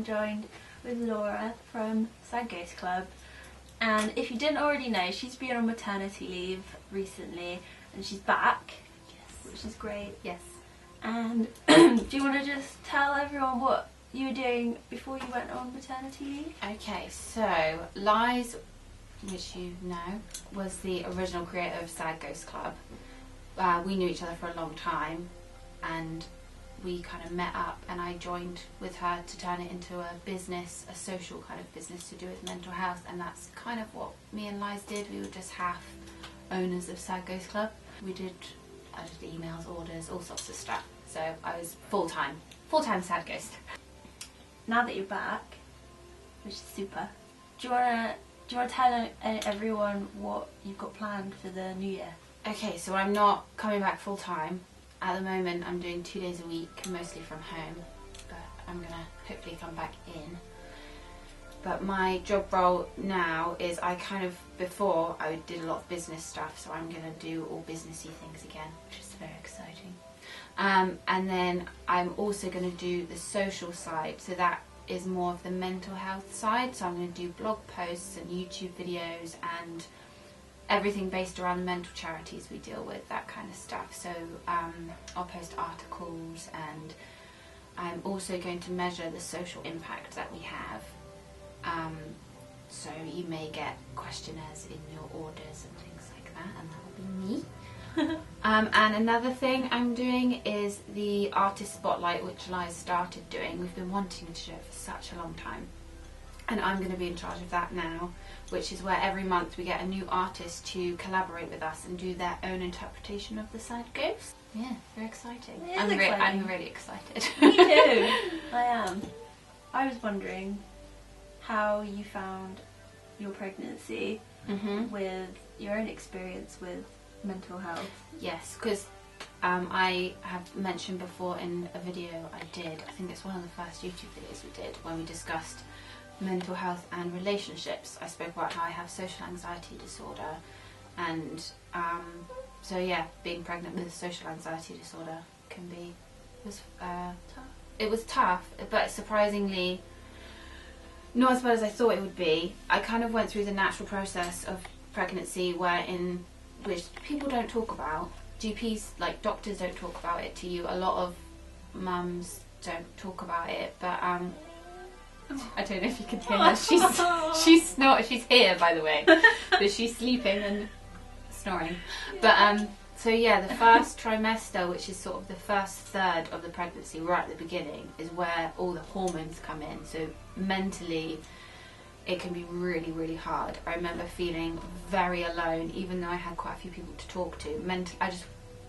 I'm joined with Laura from Sad Ghost Club, and if you didn't already know, she's been on maternity leave recently and she's back, yes, which is great. Yes. And do you want to just tell everyone what you were doing before you went on maternity leave? Okay, so Liz, which you know, was the original creator of Sad Ghost Club. We knew each other for a long time, and we kind of met up, and I joined with her to turn it into a business, a social kind of business to do with mental health, and that's kind of what me and Liz did. We were just half owners of Sad Ghost Club. I did emails, orders, all sorts of stuff. So I was full-time Sad Ghost. Now that you're back, which is super, do you want to tell everyone what you've got planned for the new year? Okay, so I'm not coming back full-time. At the moment I'm doing 2 days a week, mostly from home, but I'm going to hopefully come back in. But my job role now is before I did a lot of business stuff, so I'm going to do all businessy things again, which is very exciting. And then I'm also going to do the social side, so that is more of the mental health side. So I'm going to do blog posts and YouTube videos and everything based around the mental charities we deal with, that kind of stuff. So I'll post articles, and I'm also going to measure the social impact that we have. So you may get questionnaires in your orders and things like that, and that will be me. And another thing I'm doing is the artist spotlight, which Liz started doing. We've been wanting to do it for such a long time, and I'm going to be in charge of that now, which is where every month we get a new artist to collaborate with us and do their own interpretation of the Sad Ghost. Yeah, very exciting. I'm really excited. Me too. I am. I was wondering how you found your pregnancy with your own experience with mental health. Yes, because I have mentioned before in a video I did, I think it's one of the first YouTube videos we did, when we discussed mental health and relationships. I spoke about how I have social anxiety disorder, and so yeah, being pregnant with a social anxiety disorder was tough, but surprisingly not as bad as I thought it would be. I kind of went through the natural process of pregnancy which people don't talk about. GPs, like doctors, don't talk about it to you. A lot of mums don't talk about it, but I don't know if you can hear her. She's here, by the way, but she's sleeping and snoring. But so yeah, the first trimester, which is sort of the first third of the pregnancy, right at the beginning, is where all the hormones come in. So mentally, it can be really, really hard. I remember feeling very alone, even though I had quite a few people to talk to.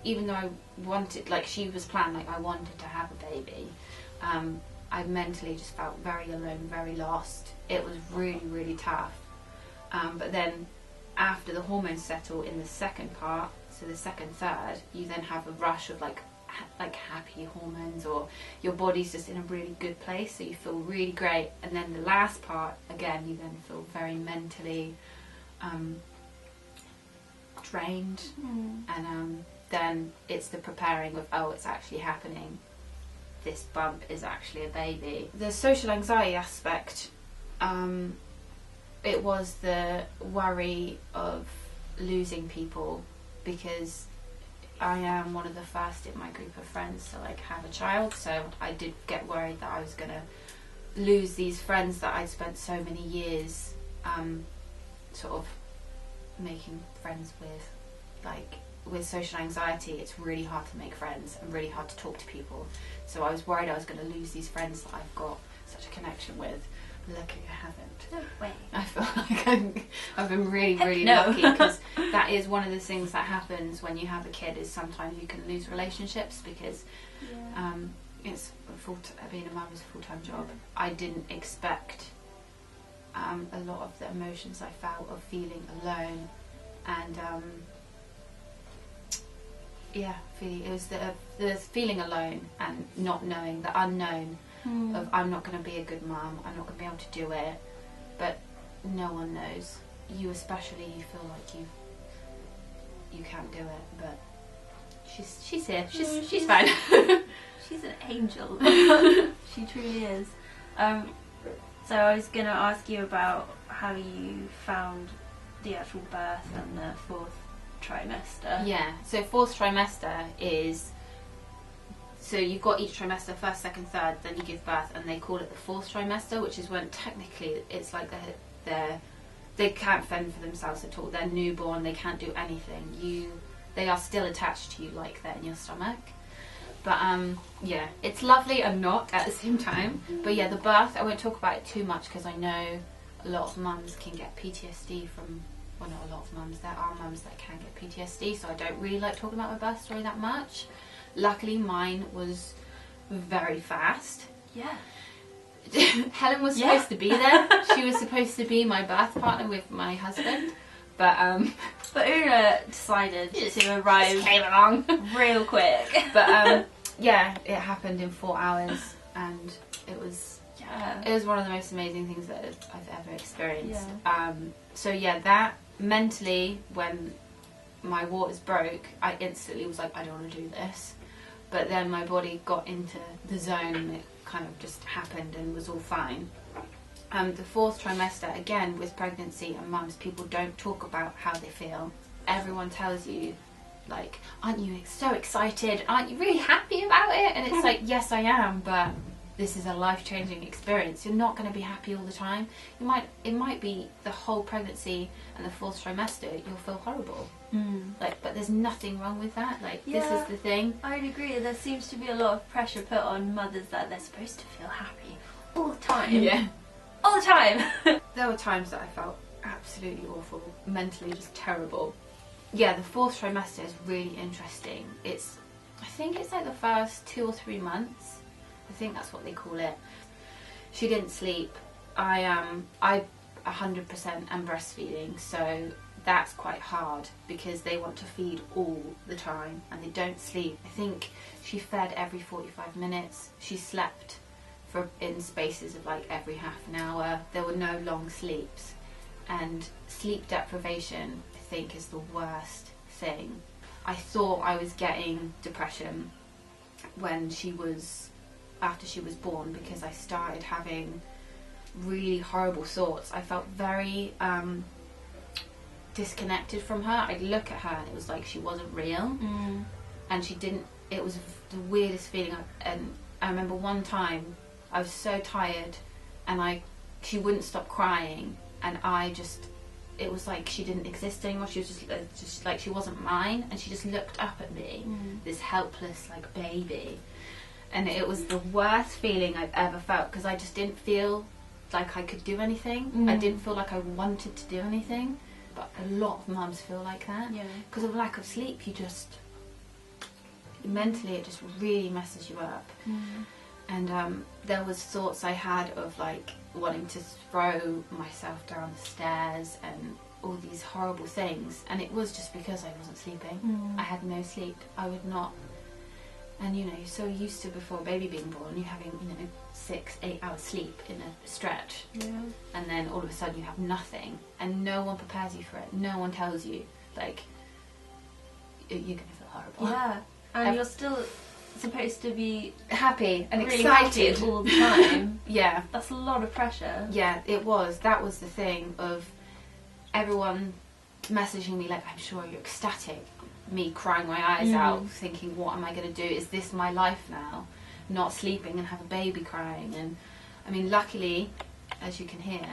Even though I wanted, like she was planned, like I wanted to have a baby, I mentally just felt very alone, very lost. It was really, really tough. But then after the hormones settle in the second part, so the second third, you then have a rush of like happy hormones, or your body's just in a really good place, so you feel really great. And then the last part, again, you then feel very mentally drained, and then it's the preparing of, oh, it's actually happening, this bump is actually a baby. The social anxiety aspect, it was the worry of losing people, because I am one of the first in my group of friends to have a child, so I did get worried that I was going to lose these friends that I'd spent so many years sort of making friends with. With social anxiety, it's really hard to make friends and really hard to talk to people, so I was worried I was going to lose these friends that I've got such a connection with. Luckily I haven't. No way. I feel like I've been really, really lucky, because that is one of the things that happens when you have a kid, is sometimes you can lose relationships, because it's being a mum is a full-time job. I didn't expect a lot of the emotions I felt of feeling alone, and it was the feeling alone and not knowing, the unknown of I'm not going to be a good mum, I'm not going to be able to do it, but no one knows. You especially, you feel like you can't do it, but she's here. She's fine. She's an angel. She truly is. So I was going to ask you about how you found the actual birth and the 4th trimester. Yeah, so 4th trimester is, so you've got each trimester, 1st, 2nd, 3rd, then you give birth, and they call it the 4th trimester, which is when technically it's like they can't fend for themselves at all. They're newborn, they can't do anything. They are still attached to you like they're in your stomach. But yeah, it's lovely and not at the same time. But yeah, the birth, I won't talk about it too much because I know a lot of mums can get PTSD from, well, not a lot of mums, there are mums that can get PTSD, so I don't really like talking about my birth story that much. Luckily mine was very fast. Yeah. Helen was supposed to be there. She was supposed to be my birth partner with my husband. But Una decided to arrive, came along real quick. But yeah, it happened in 4 hours, and it was one of the most amazing things that I've ever experienced. Yeah. So yeah, that mentally, when my waters broke, I instantly was like, I don't want to do this. But then my body got into the zone, and it kind of just happened and was all fine. The 4th trimester, again, with pregnancy and mums, people don't talk about how they feel. Everyone tells you, like, aren't you so excited? Aren't you really happy about it? And it's like, yes, I am, but this is a life-changing experience. You're not going to be happy all the time. It might be the whole pregnancy and the 4th trimester, you'll feel horrible. Like, but there's nothing wrong with that. Like, this is the thing. I'd agree. There seems to be a lot of pressure put on mothers that they're supposed to feel happy all the time. Yeah. All the time. There were times that I felt absolutely awful, mentally just terrible. Yeah, the 4th trimester is really interesting. I think it's like the first 2 or 3 months. I think that's what they call it. She didn't sleep. I 100% am breastfeeding, so that's quite hard because they want to feed all the time and they don't sleep. I think she fed every 45 minutes. She slept in spaces of like every half an hour. There were no long sleeps, and sleep deprivation, I think, is the worst thing. I thought I was getting depression after she was born, because I started having really horrible thoughts. I felt very disconnected from her. I'd look at her and it was like she wasn't real, and it was the weirdest feeling. And I remember one time I was so tired and she wouldn't stop crying, and it was like she didn't exist anymore. She was just like she wasn't mine, and she just looked up at me, this helpless like baby. And it was the worst feeling I've ever felt, because I just didn't feel like I could do anything. I didn't feel like I wanted to do anything. But a lot of mums feel like that. Yeah. Because of lack of sleep, mentally it just really messes you up. And there was thoughts I had of like wanting to throw myself down the stairs and all these horrible things. And it was just because I wasn't sleeping. I had no sleep. I would not. And you're so used to, before a baby being born, you having 6-8 hours sleep in a stretch, and then all of a sudden you have nothing, and no one prepares you for it. No one tells you, like, you're gonna feel horrible. Yeah, and you're still supposed to be happy and really excited happy all the time. Yeah, that's a lot of pressure. Yeah, it was. That was the thing of everyone messaging me like, I'm sure you're ecstatic. Me crying my eyes out, thinking, what am I going to do? Is this my life now? Not sleeping and have a baby crying. And I mean, luckily, as you can hear,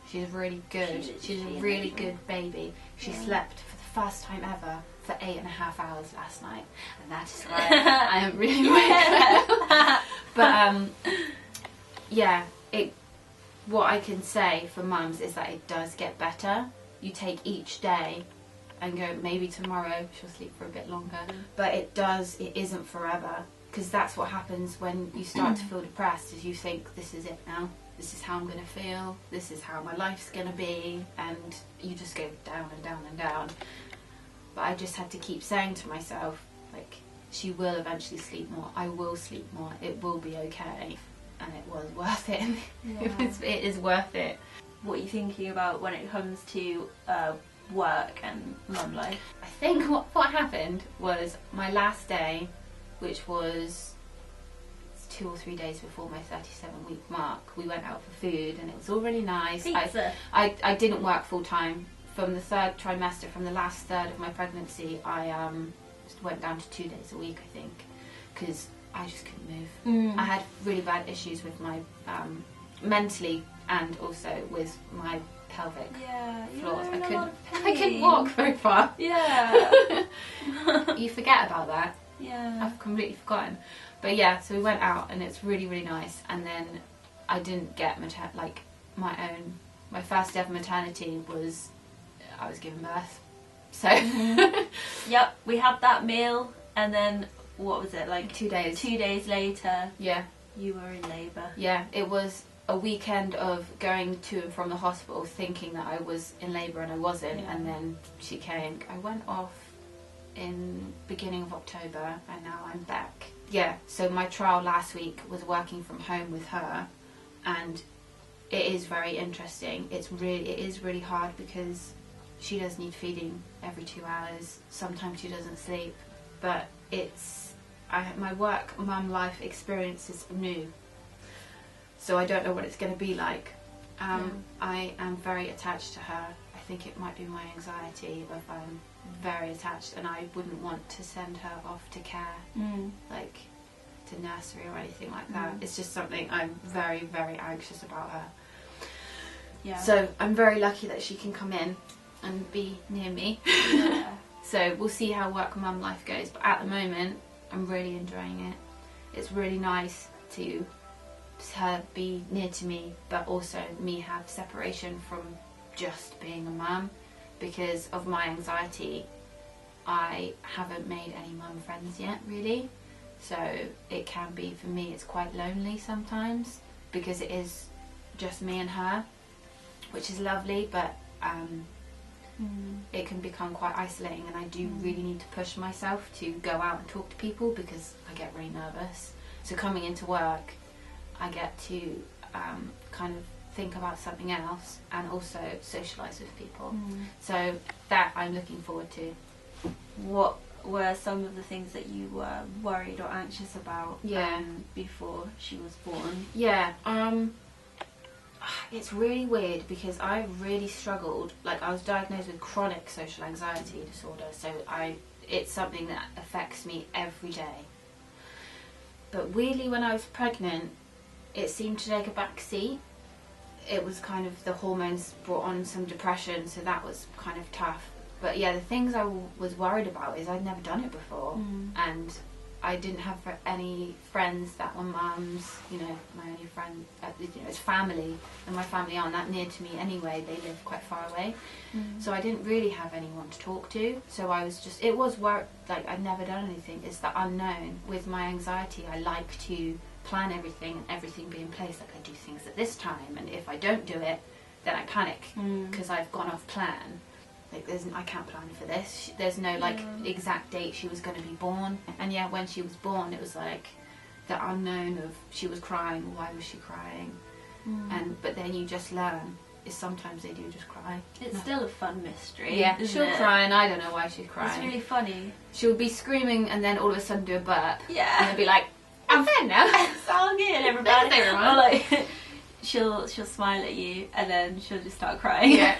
she's really good. She's a really good baby. She slept for the first time ever for 8.5 hours last night, and that is why I am really But yeah, what I can say for mums is that it does get better. You take each day and go, maybe tomorrow she'll sleep for a bit longer, but it isn't forever, because that's what happens when you start to feel depressed, is you think, this is it now, this is how I'm going to feel, this is how my life's going to be, and you just go down and down and down. But I just had to keep saying to myself, like, she will eventually sleep more, I will sleep more, it will be okay. And it was worth it. It is worth it. What are you thinking about when it comes to work and mum life? I think what happened was my last day, which was 2 or 3 days before my 37-week mark. We went out for food and it was all really nice. Pizza. I didn't work full time. From the third trimester, from the last third of my pregnancy, I went down to 2 days a week, I think, because I just couldn't move. I had really bad issues with my mentally and also with my pelvic floors. I couldn't walk very far. Yeah. You forget about that. Yeah. I've completely forgotten. But yeah, so we went out and it's really, really nice. And then I didn't get my first ever maternity was, I was giving birth. So Yep, we had that meal and then what was it, like 2 days. 2 days later, Yeah. you were in labour. Yeah, it was a weekend of going to and from the hospital thinking that I was in labour and I wasn't, and then she came. I went off in beginning of October and now I'm back. Yeah, so my trial last week was working from home with her, and it is very interesting. It is really hard because she does need feeding every 2 hours. Sometimes she doesn't sleep, but my work mum life experience is new, so I don't know what it's going to be like. I am very attached to her. I think it might be my anxiety of I'm very attached, and I wouldn't want to send her off to care, like to nursery or anything like that. It's just something I'm very, very anxious about her. Yeah. So I'm very lucky that she can come in and be near me. Yeah. So we'll see how work mum life goes, but at the moment I'm really enjoying it. It's really nice to her be near to me, but also me have separation from just being a mum. Because of my anxiety, I haven't made any mum friends yet, really. So it can be, for me, it's quite lonely sometimes, because it is just me and her, which is lovely, but it can become quite isolating, and I do really need to push myself to go out and talk to people because I get really nervous. So coming into work, I get to kind of think about something else and also socialise with people. So that I'm looking forward to. What were some of the things that you were worried or anxious about before she was born? Yeah, it's really weird because I really struggled. Like, I was diagnosed with chronic social anxiety disorder, so it's something that affects me every day. But weirdly, when I was pregnant, it seemed to take a back seat. It was kind of the hormones brought on some depression, so that was kind of tough. But yeah, the things I was worried about is I'd never done it before, and I didn't have any friends that were mums. You know, my only friend, it's family, and my family aren't that near to me anyway. They live quite far away, so I didn't really have anyone to talk to. So I was just, it was work. Like, I'd never done anything. It's the unknown. With my anxiety, I like to plan everything and everything be in place. Like, I do things at this time, and if I don't do it, then I panic because I've gone off plan. Like, I can't plan for this. There's no exact date she was going to be born. And yeah, when she was born, it was like the unknown of, she was crying. Why was she crying? But then you just learn is sometimes they do just cry. It's still a fun mystery. Yeah, she'll cry and I don't know why she's crying. It's really funny. She'll be screaming and then all of a sudden do a burp. Yeah. And they'll be like, I'm fine now. It's all good, everybody. Thanks, everyone. Or like, she'll smile at you and then she'll just start crying. Yeah.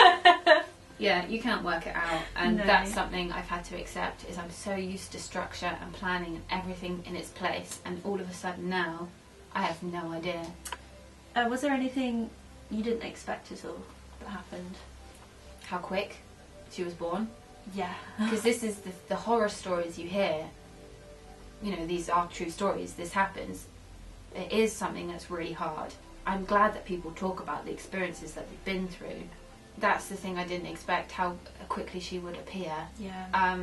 Yeah, you can't work it out, and No. that's something I've had to accept, is I'm so used to structure and planning and everything in its place, and all of a sudden now I have no idea. Was there anything you didn't expect at all that happened? How quick she was born. Yeah. Because this is the horror stories you hear, you know, these are true stories, this happens. It is something that's really hard. I'm glad that people talk about the experiences that they've been through. That's the thing I didn't expect, how quickly she would appear. Yeah.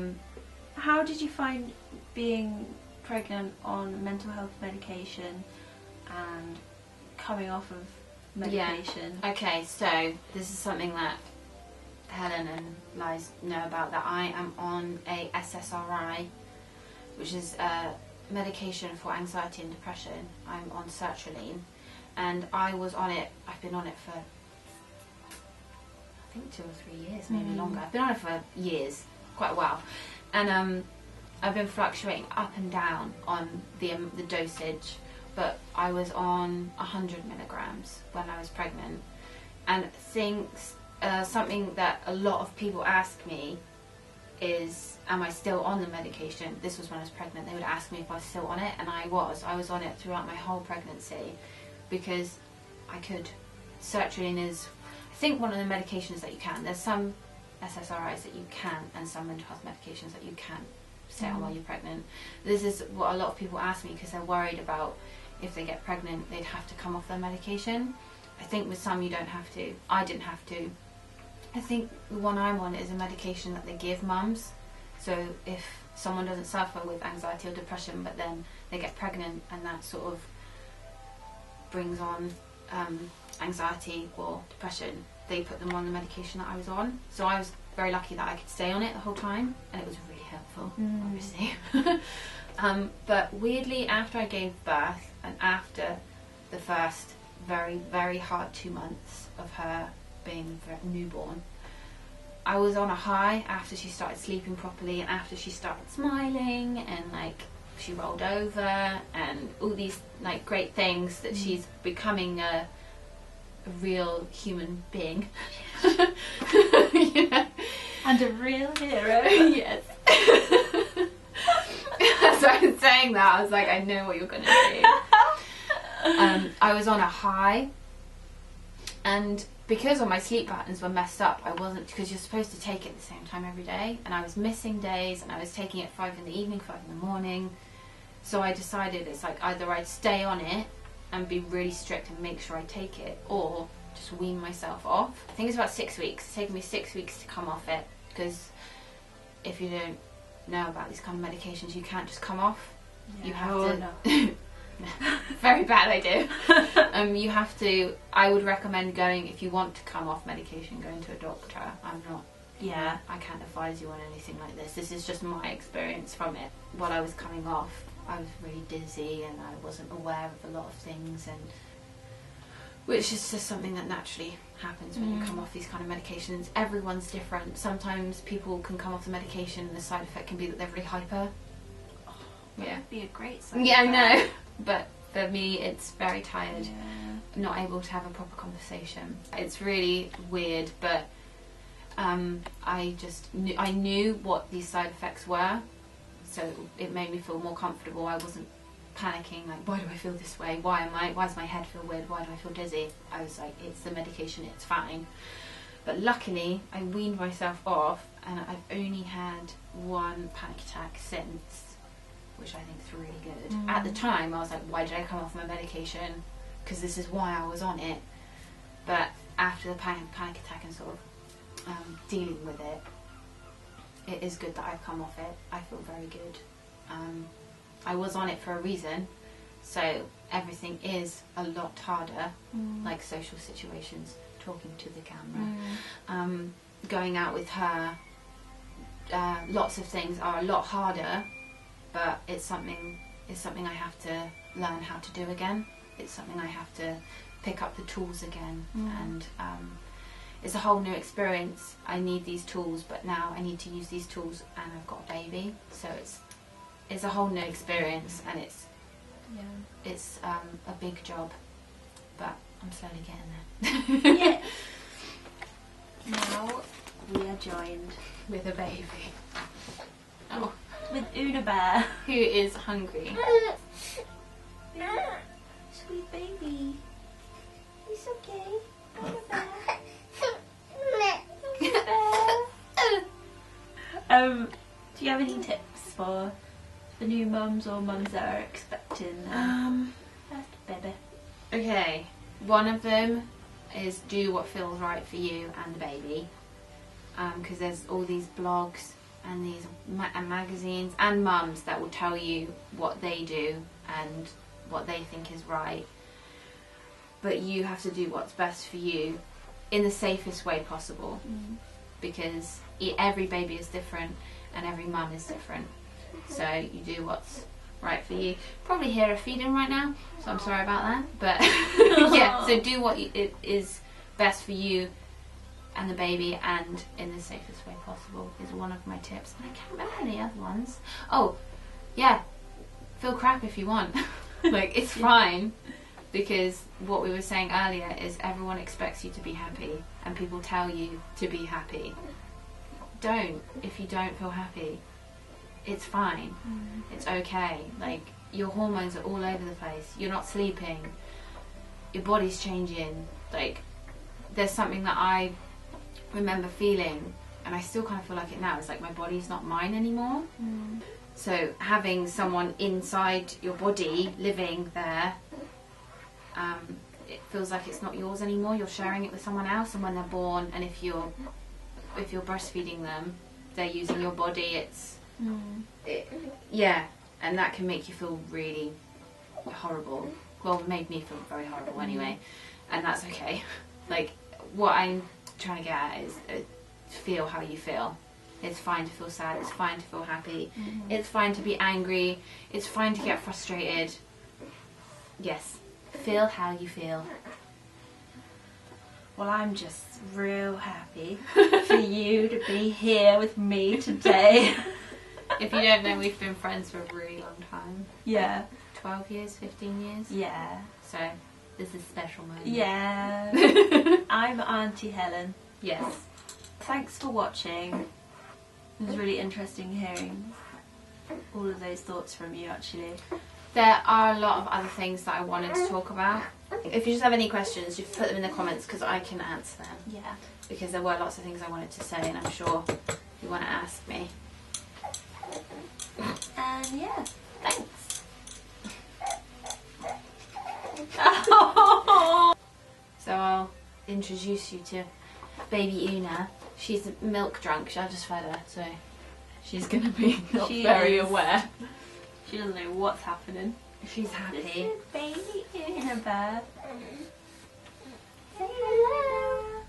How did you find being pregnant on mental health medication and coming off of medication? Yeah. Okay, so this is something that Helen and Liz know about, that I am on a SSRI, which is a medication for anxiety and depression. I'm on sertraline, and I was on it, I've been on it for I think 2 or 3 years, maybe longer. I've been on it for years, quite a while, and I've been fluctuating up and down on the dosage, but I was on 100 milligrams when I was pregnant. And something that a lot of people ask me is, am I still on the medication? This was when I was pregnant. They would ask me if I was still on it, and I was on it throughout my whole pregnancy, because I could. Sertraline is, I think, one of the medications that you can. There's some SSRIs that you can, and some mental health medications that you can stay on while you're pregnant. This is what a lot of people ask me, because they're worried about if they get pregnant they'd have to come off their medication. I think with some you don't have to. I didn't have to. I think the one I'm on is a medication that they give mums. So if someone doesn't suffer with anxiety or depression, but then they get pregnant and that sort of brings on anxiety or depression, they put them on the medication that I was on. So I was very lucky that I could stay on it the whole time, and it was really helpful, obviously. But weirdly, after I gave birth and after the first very, very hard 2 months of her being newborn, I was on a high after she started sleeping properly and after she started smiling and like she rolled over and all these like great things that she's becoming a real human being. You know? And a real hero. Yes. So I was saying that, I was like, I know what you're going to do. I was on a high, and because all my sleep patterns were messed up, I wasn't, because you're supposed to take it at the same time every day, and I was missing days, and I was taking it at 5 in the evening, 5 in the morning. So I decided it's like either I'd stay on it and be really strict and make sure I take it, or just wean myself off. I think it's about 6 weeks. It's taken me 6 weeks to come off it, because if you don't know about these kind of medications, you can't just come off. Yeah, you have to. Very bad idea. You have to. I would recommend going, if you want to come off medication, going to a doctor. I'm not. Yeah. I can't advise you on anything like this. This is just my experience from it. While I was coming off, I was really dizzy and I wasn't aware of a lot of things, and which is just something that naturally happens when you come off these kind of medications. Everyone's different. Sometimes people can come off the medication and the side effect can be that they're really hyper. Oh, yeah. That'd be a great side Yeah, effect. I know. But for me, it's very tired. Yeah. Not able to have a proper conversation. It's really weird, but I knew what these side effects were, so it made me feel more comfortable. I wasn't panicking, like, why do I feel this way? Why does my head feel weird? Why do I feel dizzy? I was like, it's the medication, it's fine. But luckily, I weaned myself off, and I've only had one panic attack since, which I think is really good. At the time, I was like, why did I come off my medication? Because this is why I was on it. But after the panic attack and sort of dealing with it, it is good that I've come off it. I feel very good. I was on it for a reason, so everything is a lot harder, like social situations, talking to the camera, going out with her, lots of things are a lot harder, but it's something I have to learn how to do again. It's something I have to pick up the tools again, and it's a whole new experience. I need these tools, but now I need to use these tools, and I've got a baby, so it's a whole new experience, and it's a big job, but I'm slowly getting there. Yeah. Now we are joined With a baby. Oh. with Una Bear. Who is hungry. Sweet baby. It's okay. Una Bear. Do you have any tips for the new mums or mums that are expecting first baby? Okay, one of them is do what feels right for you and the baby, because there's all these blogs and these magazines and mums that will tell you what they do and what they think is right, but you have to do what's best for you in the safest way possible, because every baby is different and every mum is different, so you do what's right for you. Probably hear her feeding right now, so I'm sorry about that, but yeah, so do what it is best for you and the baby, and in the safest way possible is one of my tips. And I can't remember any other ones. Oh yeah, feel crap if you want. Like, it's fine. Because what we were saying earlier is everyone expects you to be happy, and people tell you to be happy. Don't, if you don't feel happy. It's fine. It's okay. Like, your hormones are all over the place. You're not sleeping. Your body's changing. Like, there's something that I remember feeling, and I still kind of feel like it now. It's like my body's not mine anymore. So having someone inside your body living there, it feels like it's not yours anymore. You're sharing it with someone else, and when they're born, and if you're breastfeeding them, they're using your body. Yeah, and that can make you feel really horrible. Well, it made me feel very horrible anyway, and that's okay. Like, what I'm trying to get at is feel how you feel. It's fine to feel sad, it's fine to feel happy, it's fine to be angry, it's fine to get frustrated. Yes, feel how you feel. Well, I'm just real happy for you to be here with me today. If you don't know, we've been friends for a really long time. Yeah. 12 years, 15 years? Yeah. So, this is a special moment. Yeah. I'm Auntie Helen. Yes. Thanks for watching. It was really interesting hearing all of those thoughts from you, actually. There are a lot of other things that I wanted to talk about. If you just have any questions, you put them in the comments because I can answer them. Yeah. Because there were lots of things I wanted to say, and I'm sure you want to ask me. And yeah, thanks. So I'll introduce you to baby Una. She's milk drunk. I just fed her, so she's going to be not very aware. She doesn't know what's happening. She's happy. This is baby Una Bear. Say hello.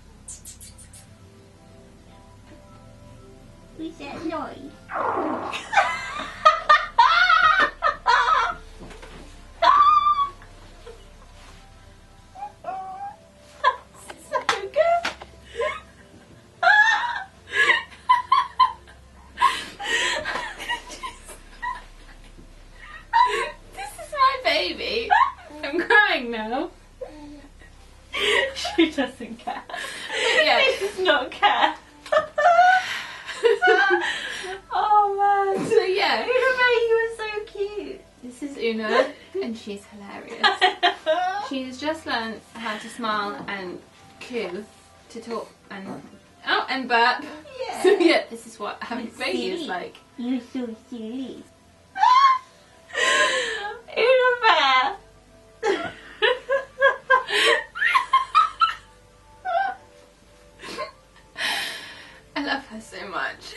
Who's that noise? Now. She doesn't care. Yeah. She does not care. Oh man. So yeah. You were so cute. This is Una, and she's hilarious. She's just learned how to smile and coo, to talk and burp. Yeah. So yeah, this is what having a baby is like. You're so silly. Una Bear. I love her so much.